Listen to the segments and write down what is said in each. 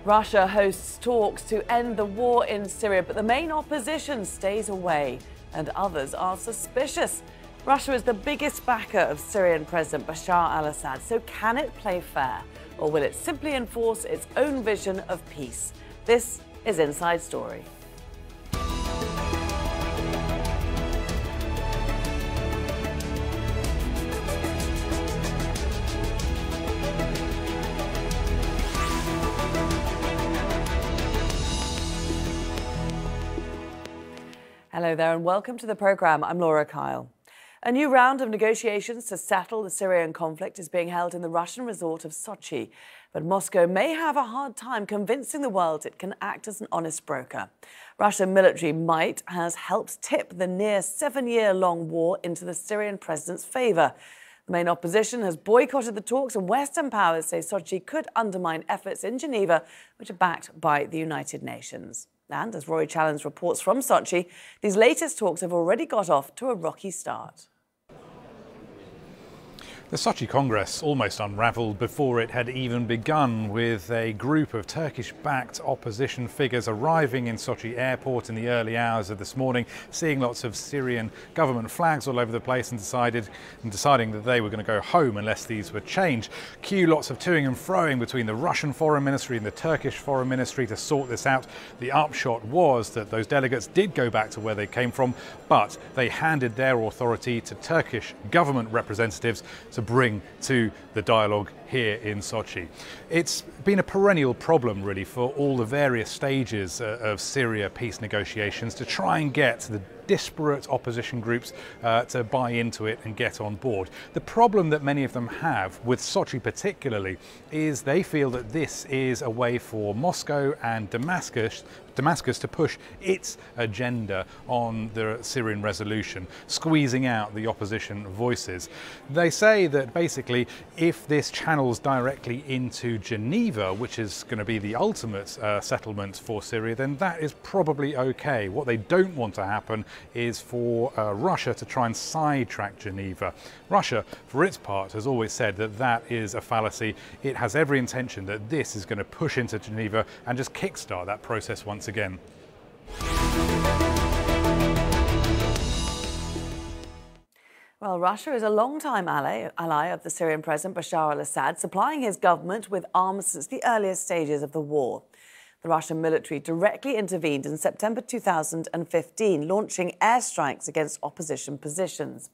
Russia hosts talks to end the war in Syria, but the main opposition stays away and others are suspicious. Russia is the biggest backer of Syrian President Bashar al-Assad, so can it play fair or will it simply enforce its own vision of peace? This is Inside Story. Hello there and welcome to the programme. I'm Laura Kyle. A new round of negotiations to settle the Syrian conflict is being held in the Russian resort of Sochi. But Moscow may have a hard time convincing the world it can act as an honest broker. Russian military might has helped tip the near 7-year-long war into the Syrian president's favour. The main opposition has boycotted the talks and Western powers say Sochi could undermine efforts in Geneva, which are backed by the United Nations. And as Rory Challenge reports from Sochi, these latest talks have already got off to a rocky start. The Sochi Congress almost unravelled before it had even begun, with a group of Turkish-backed opposition figures arriving in Sochi airport in the early hours of this morning, seeing lots of Syrian government flags all over the place and deciding that they were going to go home unless these were changed. Cue lots of toing and froing between the Russian Foreign Ministry and the Turkish Foreign Ministry to sort this out. The upshot was that those delegates did go back to where they came from, but they handed their authority to Turkish government representatives to bring to the dialogue here in Sochi. It's been a perennial problem really for all the various stages of Syria peace negotiations to try and get the disparate opposition groups to buy into it and get on board. The problem that many of them have, with Sochi particularly, is they feel that this is a way for Moscow and Damascus to push its agenda on the Syrian resolution, squeezing out the opposition voices. They say that basically if this channels directly into Geneva, which is going to be the ultimate settlement for Syria, then that is probably okay. What they don't want to happen is for Russia to try and sidetrack Geneva. Russia, for its part, has always said that that is a fallacy. It has every intention that this is going to push into Geneva and just kickstart that process once again. Well, Russia is a long-time ally of the Syrian President Bashar al-Assad, supplying his government with arms since the earliest stages of the war. The Russian military directly intervened in September 2015, launching airstrikes against opposition positions.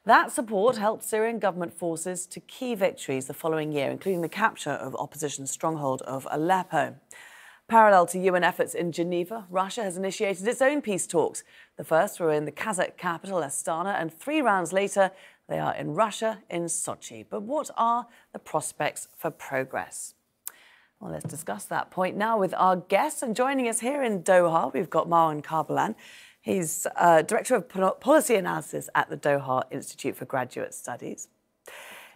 That support helped Syrian government forces to key victories the following year, including the capture of opposition stronghold of Aleppo. Parallel to UN efforts in Geneva, Russia has initiated its own peace talks. The first were in the Kazakh capital, Astana, and 3 rounds later, they are in Russia, in Sochi. But what are the prospects for progress? Well, let's discuss that point now with our guests. And joining us here in Doha, we've got Marwan Kabalan. He's Director of Policy Analysis at the Doha Institute for Graduate Studies.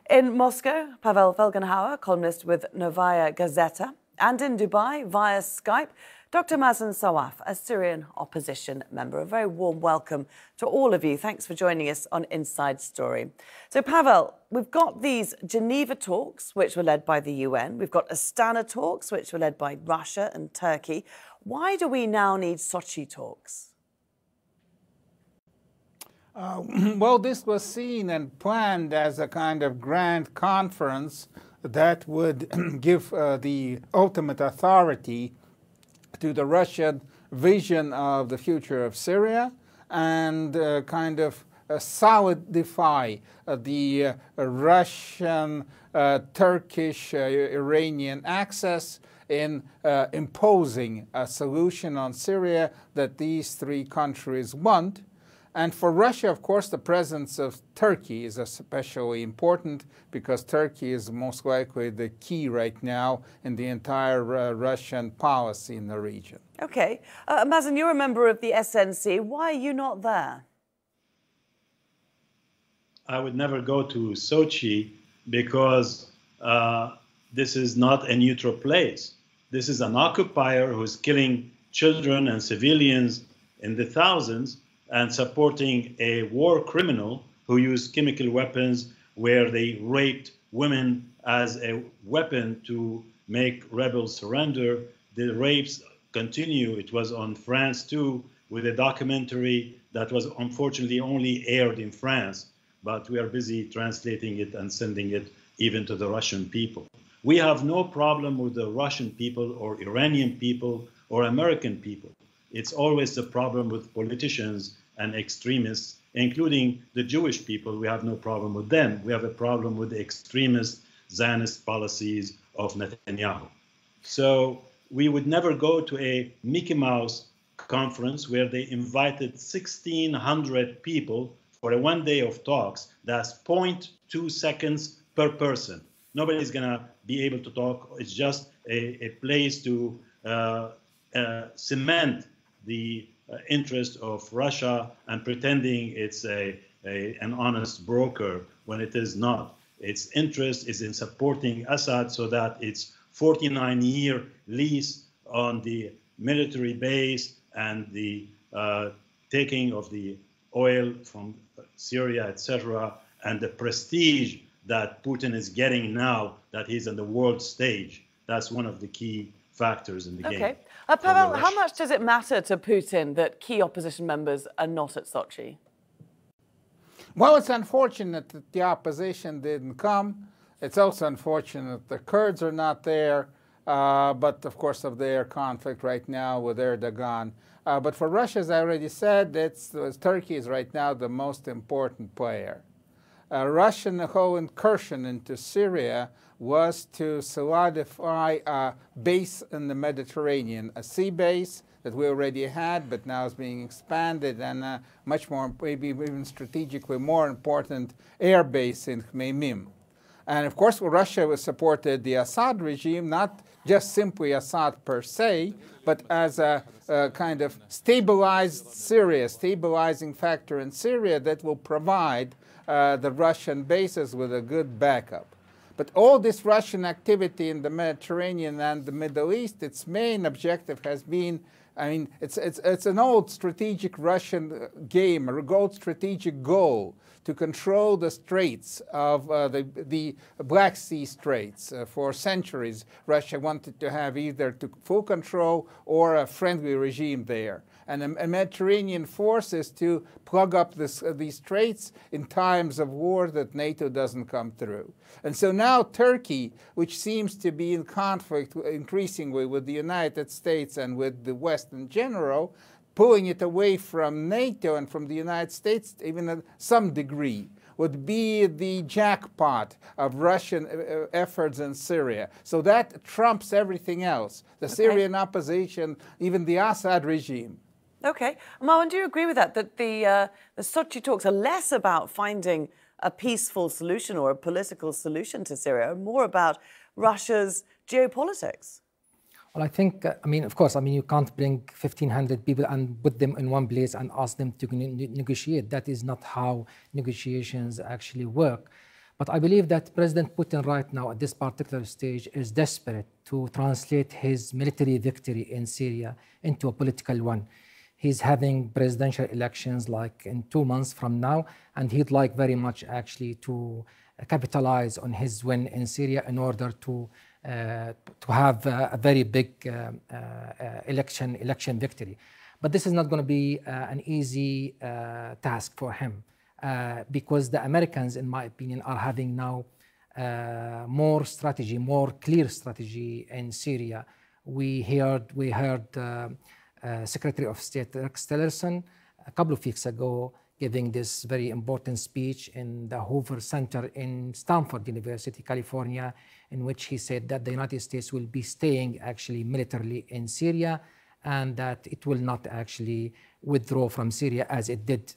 In Moscow, Pavel Felgenhauer, columnist with Novaya Gazetta. And in Dubai, via Skype, Dr. Mazen Sawaf, a Syrian opposition member. A very warm welcome to all of you. Thanks for joining us on Inside Story. So, Pavel, we've got these Geneva talks, which were led by the UN. We've got Astana talks, which were led by Russia and Turkey. Why do we now need Sochi talks? Well, this was seen and planned as a kind of grand conference that would give the ultimate authority to the Russian vision of the future of Syria and kind of solidify the Russian, Turkish, Iranian axis in imposing a solution on Syria that these 3 countries want. And for Russia, of course, the presence of Turkey is especially important because Turkey is most likely the key right now in the entire Russian policy in the region. OK. Mazen, you're a member of the SNC. Why are you not there? I would never go to Sochi because this is not a neutral place. This is an occupier who's killing children and civilians in the thousands and supporting a war criminal who used chemical weapons where they raped women as a weapon to make rebels surrender. The rapes continue. It was on France too, with a documentary that was unfortunately only aired in France, but we are busy translating it and sending it even to the Russian people. We have no problem with the Russian people or Iranian people or American people. It's always the problem with politicians and extremists, including the Jewish people. We have no problem with them. We have a problem with the extremist Zionist policies of Netanyahu. So we would never go to a Mickey Mouse conference where they invited 1,600 people for a 1 day of talks. That's 0.2 seconds per person. Nobody's going to be able to talk. It's just a place to cement the interest of Russia and pretending it's an honest broker when it is not. Its interest is in supporting Assad so that its 49-year lease on the military base and the taking of the oil from Syria, etc., and the prestige that Putin is getting now that he's on the world stage. That's one of the key factors in the game. Okay. Pavel, how much does it matter to Putin that key opposition members are not at Sochi? Well, it's unfortunate that the opposition didn't come. It's also unfortunate the Kurds are not there, but of course of their conflict right now with Erdogan. But for Russia, as I already said, Turkey is right now the most important player. Russian whole incursion into Syria was to solidify a base in the Mediterranean, a sea base that we already had, but now is being expanded, and a much more, maybe even strategically more important air base in Khmeimim. And of course, Russia supported the Assad regime, not just simply Assad per se, but as a kind of stabilized Syria, stabilizing factor in Syria that will provide the Russian bases with a good backup. But all this Russian activity in the Mediterranean and the Middle East, its main objective has been, I mean, it's an old strategic Russian game, a old strategic goal to control the straits of the Black Sea Straits. For centuries, Russia wanted to have either full control or a friendly regime there. And a Mediterranean force is to plug up these straits in times of war that NATO doesn't come through. And so now Turkey, which seems to be in conflict increasingly with the United States and with the West in general, pulling it away from NATO and from the United States, even at some degree, would be the jackpot of Russian efforts in Syria. So that trumps everything else, the Syrian opposition, even the Assad regime. Okay. Marwan, do you agree with that, that the Sochi talks are less about finding a peaceful solution or a political solution to Syria, and more about Russia's geopolitics? Well, I think, I mean, of course, I mean, you can't bring 1,500 people and put them in one place and ask them to negotiate. That is not how negotiations actually work. But I believe that President Putin right now at this particular stage is desperate to translate his military victory in Syria into a political one. He's having presidential elections like in 2 months from now, and he'd like very much actually to capitalize on his win in Syria in order to have a very big election victory. But this is not going to be an easy task for him because the Americans, in my opinion, are having now more strategy, more clear strategy in Syria. We heard Secretary of State Rex Tillerson a couple of weeks ago giving this very important speech in the Hoover Center in Stanford University, California, in which he said that the United States will be staying actually militarily in Syria and that it will not actually withdraw from Syria as it did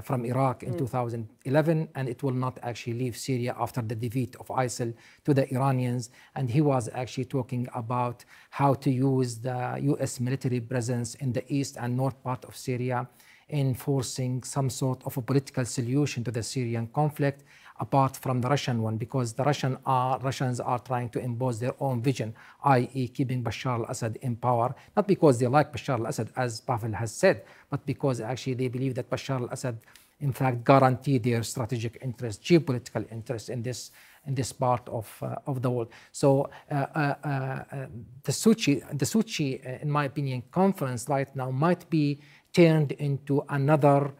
from Iraq in 2011, and it will not actually leave Syria after the defeat of ISIL to the Iranians. And he was actually talking about how to use the US military presence in the east and north part of Syria in forcing some sort of a political solution to the Syrian conflict apart from the Russian one, because the Russians are trying to impose their own vision, i.e. keeping Bashar al-Assad in power, not because they like Bashar al-Assad, as Pavel has said, but because actually they believe that Bashar al-Assad in fact, guarantee their strategic interest, geopolitical interest in this part of the world. So the Sochi, in my opinion, conference right now might be turned into another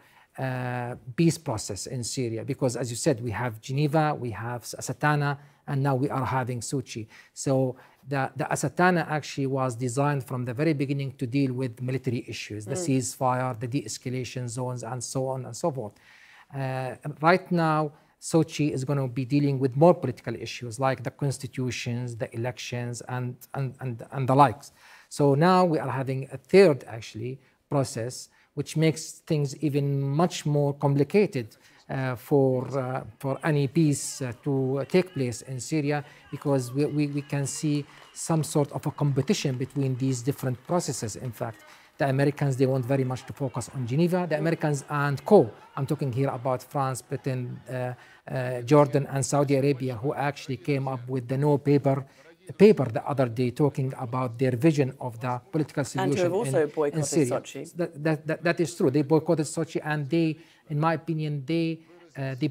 peace process in Syria, because as you said, we have Geneva, we have Asatana, and now we are having Sochi. So the Asatana actually was designed from the very beginning to deal with military issues, the ceasefire, the de-escalation zones, and so on and so forth. Right now, Sochi is going to be dealing with more political issues like the constitutions, the elections, and the likes. So now we are having a third, actually, process, which makes things even much more complicated for any peace to take place in Syria, because we can see some sort of a competition between these different processes. In fact, the Americans, they want very much to focus on Geneva. The Americans and co. I'm talking here about France, Britain, Jordan, and Saudi Arabia, who actually came up with the no paper the other day, talking about their vision of the political solution. And who have also boycotted Syria. Sochi. That is true. They boycotted Sochi, and they, in my opinion, they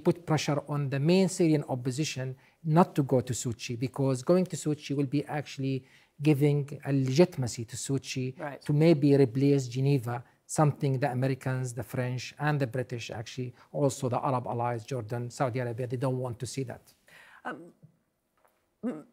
put pressure on the main Syrian opposition not to go to Sochi, because going to Sochi will be actually giving a legitimacy to Sochi to maybe replace Geneva, something the Americans, the French, and the British, actually also the Arab allies, Jordan, Saudi Arabia, they don't want to see that.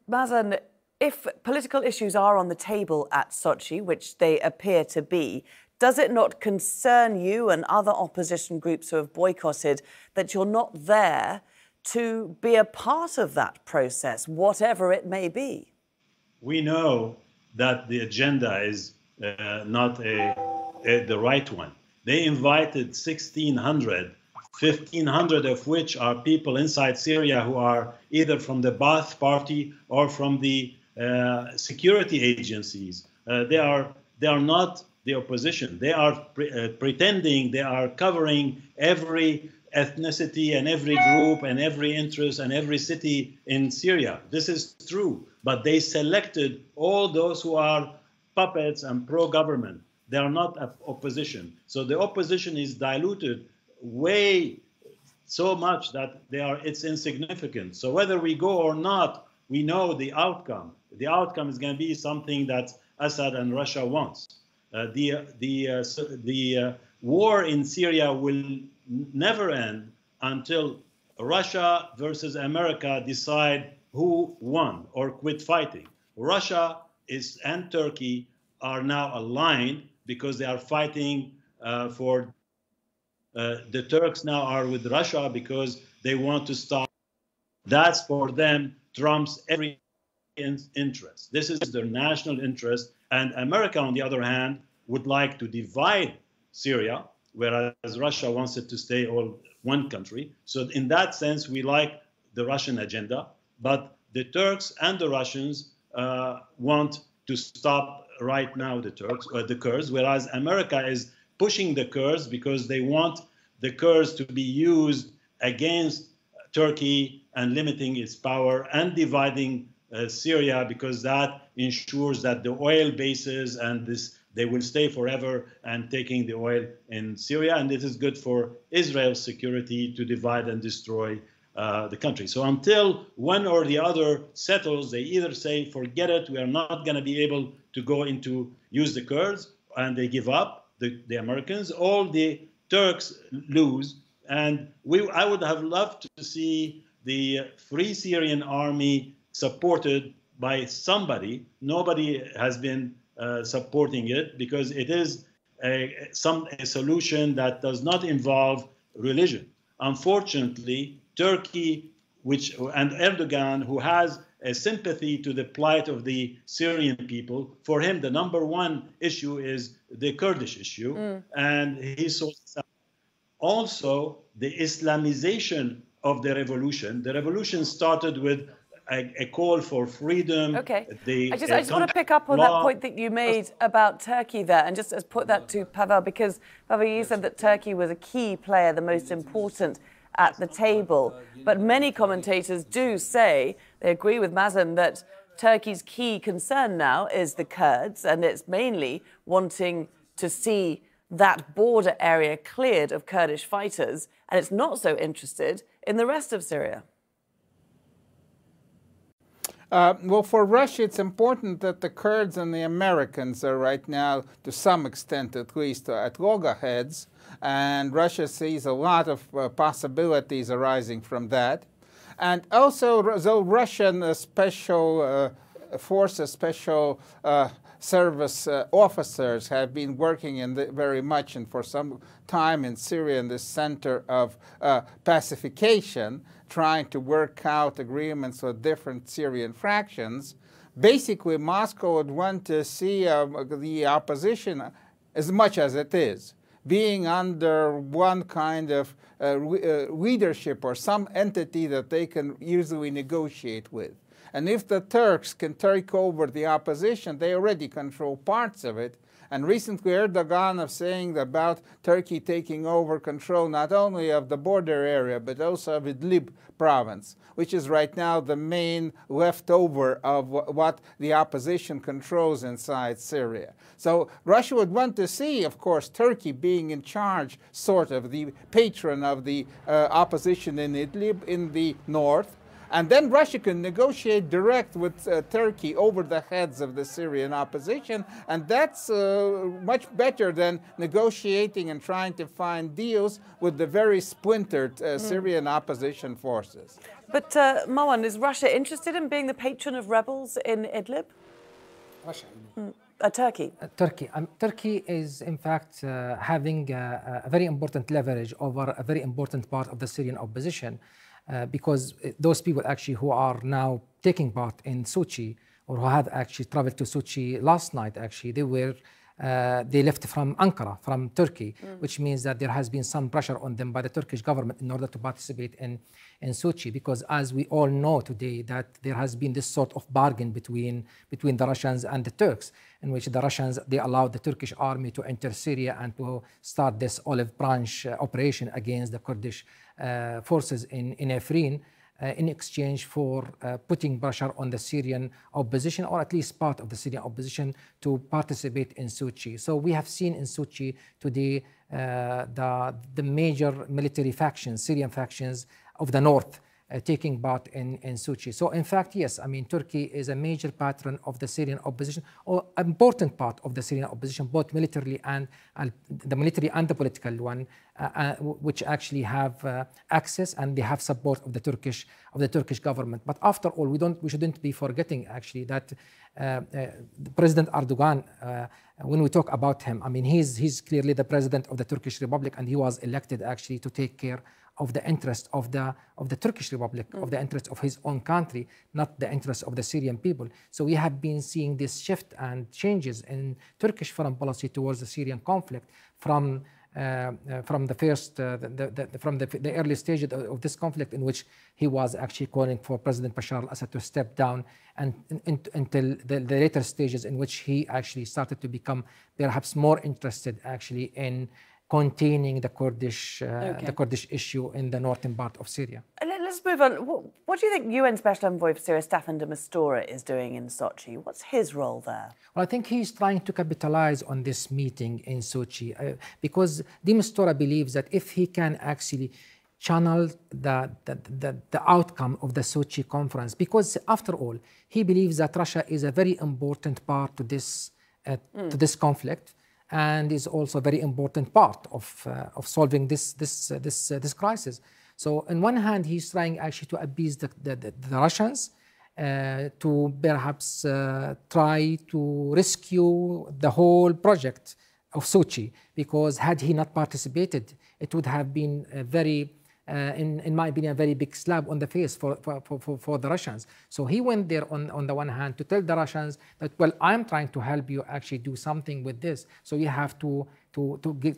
Mazen, if political issues are on the table at Sochi, which they appear to be, does it not concern you and other opposition groups who have boycotted that you're not there to be a part of that process, whatever it may be? We know that the agenda is not the right one. They invited 1,600, 1,500 of which are people inside Syria who are either from the Ba'ath party or from the security agencies. They are not the opposition. They are pretending they are covering every ethnicity and every group and every interest and every city in Syria. This is true, but they selected all those who are puppets and pro-government. They are not opposition. So the opposition is diluted way so much that it's insignificant. So whether we go or not, we know the outcome. The outcome is going to be something that Assad and Russia wants. The war in Syria will never end until Russia versus America decide who won or quit fighting. Russia and Turkey are now aligned because they are fighting for the Turks now are with Russia because they want to stop. That's for them trumps every interest. This is their national interest. And America, on the other hand, would like to divide Syria, whereas Russia wants it to stay all one country. So in that sense, we like the Russian agenda. But the Turks and the Russians want to stop right now the Kurds, whereas America is pushing the Kurds because they want the Kurds to be used against Turkey and limiting its power and dividing Syria, because that ensures that the oil bases and they will stay forever and taking the oil in Syria. And it is good for Israel's security to divide and destroy the country. So until one or the other settles, they either say, forget it, we are not going to be able to go into use the Kurds, and they give up, the Americans. All the Turks lose. And I would have loved to see the Free Syrian Army supported by somebody. Nobody has been supporting it because it is a solution that does not involve religion. Unfortunately, Turkey and Erdogan, who has a sympathy to the plight of the Syrian people, for him the number one issue is the Kurdish issue. And he saw also the Islamization of the revolution. The revolution started with a call for freedom. Okay. I just want to pick up on that point that you made about Turkey there, and just put that to Pavel, because Pavel, you said that Turkey was a key player, the most important at the table. But many commentators do say, they agree with Mazen, that Turkey's key concern now is the Kurds, and it's mainly wanting to see that border area cleared of Kurdish fighters, and it's not so interested in the rest of Syria. Well, for Russia, it's important that the Kurds and the Americans are right now, to some extent at least, at loggerheads, and Russia sees a lot of possibilities arising from that. And also, though Russian special forces, special service officers have been working very much and for some time in Syria in the center of pacification, trying to work out agreements with different Syrian fractions. Basically, Moscow would want to see the opposition, as much as it is, being under one kind of leadership or some entity that they can easily negotiate with. And if the Turks can take over the opposition, they already control parts of it. And recently Erdogan is saying about Turkey taking over control not only of the border area, but also of Idlib province, which is right now the main leftover of what the opposition controls inside Syria. So Russia would want to see, of course, Turkey being in charge, sort of the patron of the opposition in Idlib in the north. And then Russia can negotiate direct with Turkey over the heads of the Syrian opposition, and that's much better than negotiating and trying to find deals with the very splintered Syrian opposition forces. But Marwan, is Russia interested in being the patron of rebels in Idlib? Russia. Turkey. Turkey is, in fact, having a very important leverage over a very important part of the Syrian opposition. Because those people actually who are now taking part in Sochi, or who have actually traveled to Sochi last night, actually, they left from Ankara, from Turkey, which means that there has been some pressure on them by the Turkish government in order to participate in Sochi. Because as we all know today, that there has been this sort of bargain between the Russians and the Turks, in which the Russians, they allowed the Turkish army to enter Syria and to start this olive branch operation against the Kurdish forces in Afrin, in exchange for putting pressure on the Syrian opposition, or at least part of the Syrian opposition, to participate in Sochi. So we have seen in Sochi today the major military factions, Syrian factions of the north, taking part in Sochi. So in fact, yes, I mean, Turkey is a major patron of the Syrian opposition, or important part of the Syrian opposition, both militarily and the military and the political one, which actually have access, and they have support of the Turkish government. But after all, we shouldn't be forgetting actually that President Erdogan, when we talk about him, I mean, he's clearly the president of the Turkish Republic, and he was elected actually to take care of the interest of the Turkish Republic, of the interest of his own country, not the interest of the Syrian people. So we have been seeing this shift and changes in Turkish foreign policy towards the Syrian conflict from the early stages of this conflict, in which he was actually calling for President Bashar al-Assad to step down, and until the later stages in which he actually started to become perhaps more interested actually in containing the Kurdish issue in the northern part of Syria. Let's move on. What do you think UN Special Envoy for Syria Staffan de Mistura is doing in Sochi? What's his role there? Well, I think he's trying to capitalize on this meeting in Sochi, because de Mistura believes that if he can actually channel the outcome of the Sochi conference, because after all, he believes that Russia is a very important part to this conflict, and is also a very important part of solving this crisis. So on one hand, he's trying actually to appease the Russians, to perhaps try to rescue the whole project of Sochi, because had he not participated, it would have been a very in my opinion, a very big slap on the face for the Russians. So he went there on the one hand to tell the Russians that, well, I'm trying to help you actually do something with this. So you have to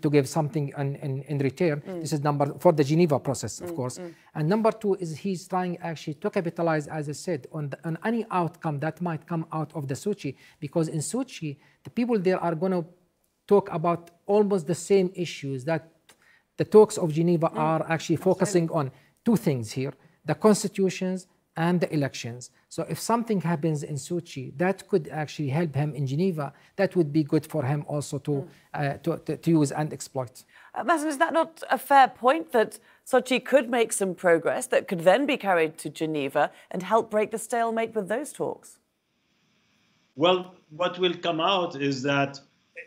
give something in return. This is for the Geneva process, of course. And number two is he's trying actually to capitalize, as I said, on any outcome that might come out of the Sochi, because in Sochi, the people there are going to talk about almost the same issues that the talks of Geneva are actually focusing on. Two things here: the constitutions and the elections. So if something happens in Sochi that could actually help him in Geneva, that would be good for him also to use and exploit. Mazen, is that not a fair point, that Sochi could make some progress that could then be carried to Geneva and help break the stalemate with those talks? Well, what will come out is that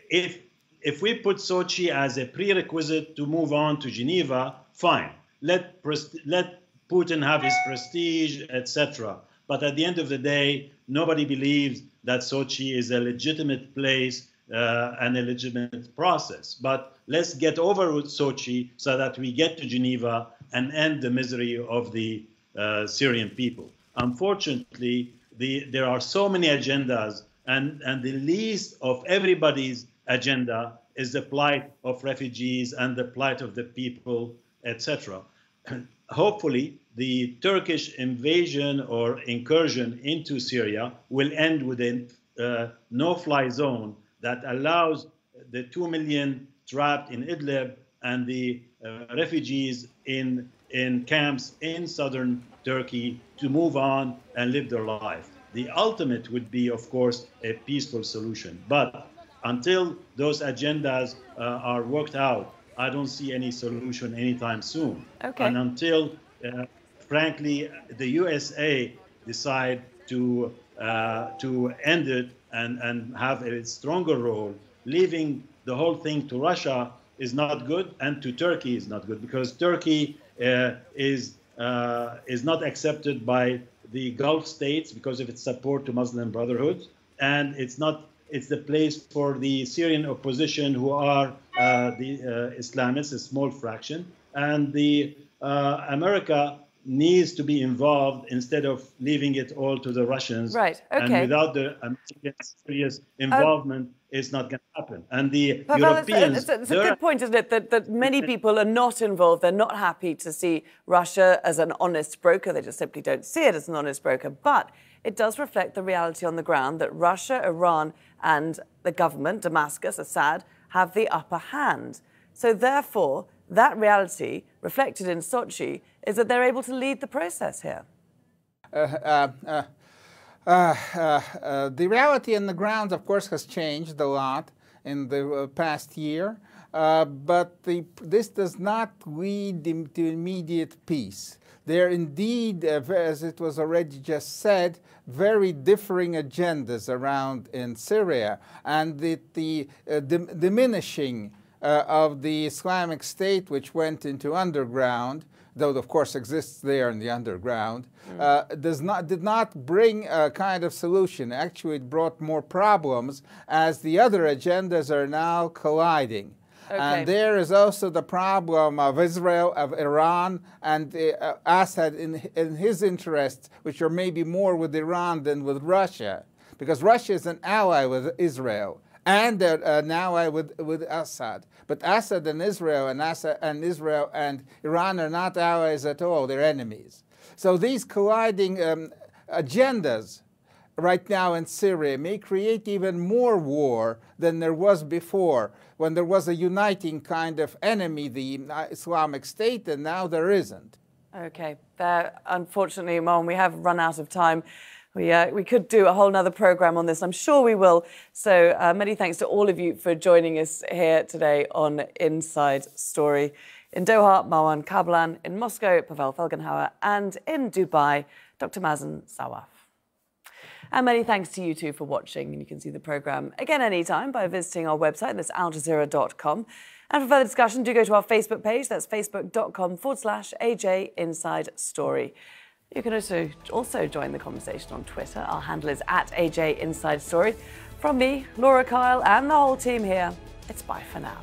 if we put Sochi as a prerequisite to move on to Geneva, fine. Let Putin have his prestige, etc. But at the end of the day, nobody believes that Sochi is a legitimate place and a legitimate process. But let's get over with Sochi so that we get to Geneva and end the misery of the Syrian people. Unfortunately, there are so many agendas, and the least of everybody's agenda is the plight of refugees and the plight of the people, etc. Hopefully, the Turkish invasion or incursion into Syria will end with a no-fly zone that allows the 2 million trapped in Idlib and the refugees in camps in southern Turkey to move on and live their life. The ultimate would be, of course, a peaceful solution. But until those agendas are worked out, I don't see any solution anytime soon. Okay. And until, frankly, the USA decide to end it and have a stronger role, leaving the whole thing to Russia is not good, and to Turkey is not good, because Turkey is not accepted by the Gulf states because of its support to Muslim Brotherhood, and it's the place for the Syrian opposition, who are the Islamists, a small fraction, and the America needs to be involved instead of leaving it all to the Russians. Right. Okay. And without the American serious involvement, it's not going to happen. And the Pavel, Europeans... it's a good point, isn't it, that many people are not involved. They're not happy to see Russia as an honest broker. They just simply don't see it as an honest broker. But it does reflect the reality on the ground that Russia, Iran, and the government, Damascus, Assad, have the upper hand. So therefore, that reality reflected in Sochi is that they're able to lead the process here. The reality on the ground, of course, has changed a lot in the past year, but this does not lead to immediate peace. There are indeed, as it was already just said, very differing agendas around in Syria, and the diminishing of the Islamic State, which went into underground, though of course exists there in the underground, did not bring a kind of solution. Actually, it brought more problems as the other agendas are now colliding. Okay. And there is also the problem of Israel, of Iran, and Assad in his interests, which are maybe more with Iran than with Russia, because Russia is an ally with Israel and an ally with Assad. But Assad and Israel and Iran are not allies at all, they're enemies. So these colliding agendas right now in Syria may create even more war than there was before, when there was a uniting kind of enemy, the Islamic State, and now there isn't. Okay, unfortunately, Marwan, we have run out of time. We could do a whole nother program on this. I'm sure we will. So many thanks to all of you for joining us here today on Inside Story. In Doha, Marwan Kabalan. In Moscow, Pavel Felgenhauer. And in Dubai, Dr. Mazen Sawaf. And many thanks to you too for watching. And you can see the program again anytime by visiting our website. That's aljazeera.com. And for further discussion, do go to our Facebook page. That's facebook.com/AJ Inside Story. You can also join the conversation on Twitter. Our handle is @AJ Inside Story. From me, Laura Kyle, and the whole team here, it's bye for now.